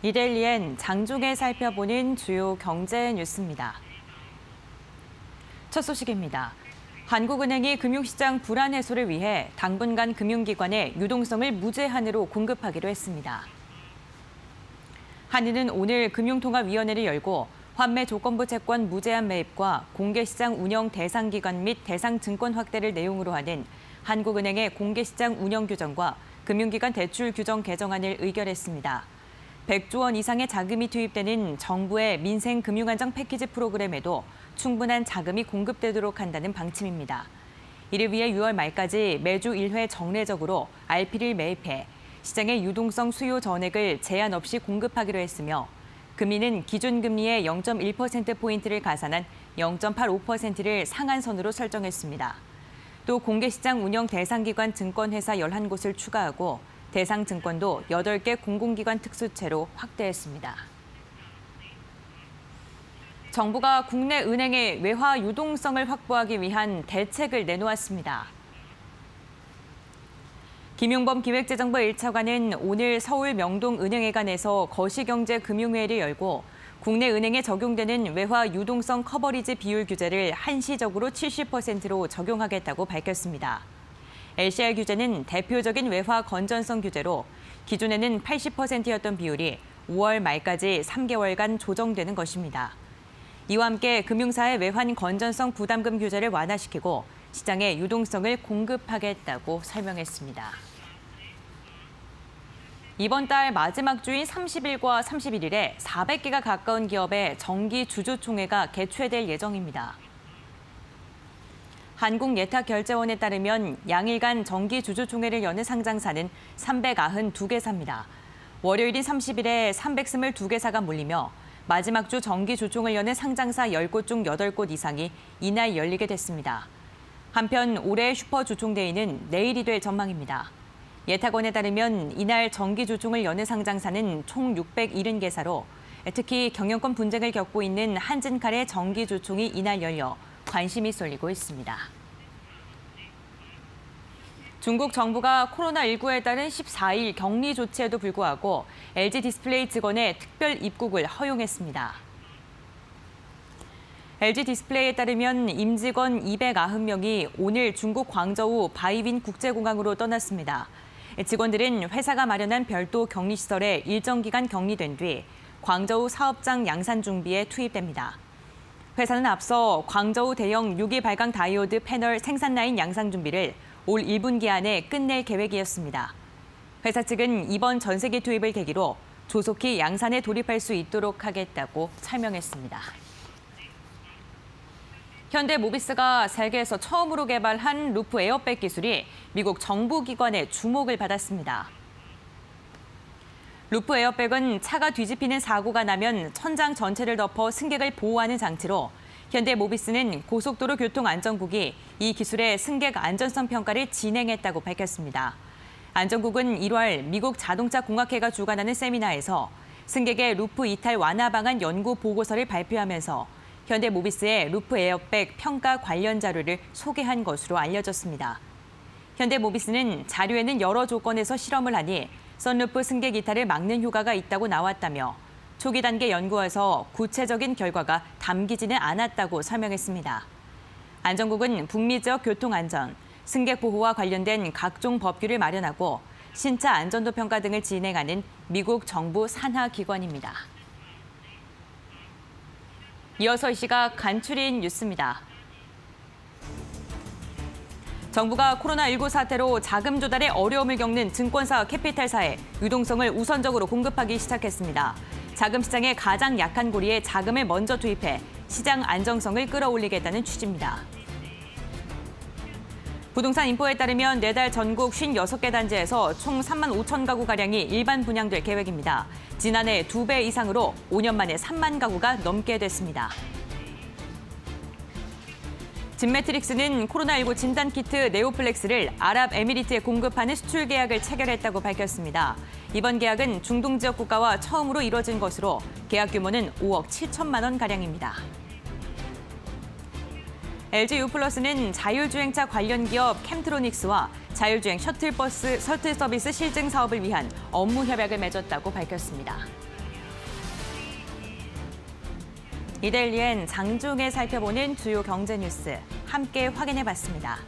이데일리엔 장중에 살펴보는 주요 경제 뉴스입니다. 첫 소식입니다. 한국은행이 금융시장 불안 해소를 위해 당분간 금융기관에 유동성을 무제한으로 공급하기로 했습니다. 한은은 오늘 금융통화위원회를 열고 환매 조건부 채권 무제한 매입과 공개시장 운영 대상 기관 및 대상 증권 확대를 내용으로 하는 한국은행의 공개시장 운영 규정과 금융기관 대출 규정 개정안을 의결했습니다. 100조 원 이상의 자금이 투입되는 정부의 민생 금융안정 패키지 프로그램에도 충분한 자금이 공급되도록 한다는 방침입니다. 이를 위해 6월 말까지 매주 1회 정례적으로 RP를 매입해 시장의 유동성 수요 전액을 제한 없이 공급하기로 했으며 금리는 기준금리의 0.1%포인트를 가산한 0.85%를 상한선으로 설정했습니다. 또 공개시장 운영 대상기관 증권회사 11곳을 추가하고 대상 증권도 8개 공공기관 특수체로 확대했습니다. 정부가 국내 은행의 외화 유동성을 확보하기 위한 대책을 내놓았습니다. 김용범 기획재정부 1차관은 오늘 서울 명동은행회관에서 거시경제금융회의를 열고 국내 은행에 적용되는 외화 유동성 커버리지 비율 규제를 한시적으로 70%로 적용하겠다고 밝혔습니다. LCR 규제는 대표적인 외화 건전성 규제로 기존에는 80%였던 비율이 5월 말까지 3개월간 조정되는 것입니다. 이와 함께 금융사의 외환 건전성 부담금 규제를 완화시키고 시장에 유동성을 공급하겠다고 설명했습니다. 이번 달 마지막 주인 30일과 31일에 400개가 가까운 기업의 정기 주주총회가 개최될 예정입니다. 한국예탁결제원에 따르면 양일간 정기 주주총회를 여는 상장사는 392개사입니다. 월요일인 30일에 322개사가 몰리며 마지막 주 정기 주총을 여는 상장사 10곳 중 8곳 이상이 이날 열리게 됐습니다. 한편 올해의 슈퍼주총대회는 내일이 될 전망입니다. 예탁원에 따르면 이날 정기 주총을 여는 상장사는 총 670개사로 특히 경영권 분쟁을 겪고 있는 한진칼의 정기 주총이 이날 열려 관심이 쏠리고 있습니다. 중국 정부가 코로나19에 따른 14일 격리 조치에도 불구하고 LG 디스플레이 직원의 특별 입국을 허용했습니다. LG 디스플레이에 따르면 임직원 290명이 오늘 중국 광저우 바이빈 국제공항으로 떠났습니다. 직원들은 회사가 마련한 별도 격리시설에 일정 기간 격리된 뒤 광저우 사업장 양산 준비에 투입됩니다. 회사는 앞서 광저우 대형 유기 발광 다이오드 패널 생산 라인 양상 준비를 올 1분기 안에 끝낼 계획이었습니다. 회사 측은 이번 전세기 투입을 계기로 조속히 양산에 돌입할 수 있도록 하겠다고 설명했습니다. 현대모비스가 세계에서 처음으로 개발한 루프 에어백 기술이 미국 정부기관의 주목을 받았습니다. 루프 에어백은 차가 뒤집히는 사고가 나면 천장 전체를 덮어 승객을 보호하는 장치로 현대모비스는 고속도로 교통안전국이 이 기술의 승객 안전성 평가를 진행했다고 밝혔습니다. 안전국은 1월 미국 자동차공학회가 주관하는 세미나에서 승객의 루프 이탈 완화 방안 연구 보고서를 발표하면서 현대모비스의 루프 에어백 평가 관련 자료를 소개한 것으로 알려졌습니다. 현대모비스는 자료에는 여러 조건에서 실험을 하니 선루프 승객 이탈을 막는 효과가 있다고 나왔다며 초기 단계 연구에서 구체적인 결과가 담기지는 않았다고 설명했습니다. 안전국은 북미 지역 교통안전, 승객 보호와 관련된 각종 법규를 마련하고 신차 안전도 평가 등을 진행하는 미국 정부 산하 기관입니다. 이어서 이 시각 간추린 뉴스입니다. 정부가 코로나19 사태로 자금 조달에 어려움을 겪는 증권사 캐피탈사에 유동성을 우선적으로 공급하기 시작했습니다. 자금 시장의 가장 약한 고리에 자금을 먼저 투입해 시장 안정성을 끌어올리겠다는 취지입니다. 부동산 인포에 따르면 내달 전국 56개 단지에서 총 3만 5천 가구가량이 일반 분양될 계획입니다. 지난해 2배 이상으로 5년 만에 3만 가구가 넘게 됐습니다. 진매트릭스는 코로나19 진단키트 네오플렉스를 아랍에미리트에 공급하는 수출 계약을 체결했다고 밝혔습니다. 이번 계약은 중동 지역 국가와 처음으로 이뤄진 것으로 계약 규모는 5억 7천만 원가량입니다. LG U+는 자율주행차 관련 기업 캠트로닉스와 자율주행 셔틀 서비스 실증 사업을 위한 업무 협약을 맺었다고 밝혔습니다. 이데일리엔 장중에 살펴보는 주요 경제 뉴스 함께 확인해 봤습니다.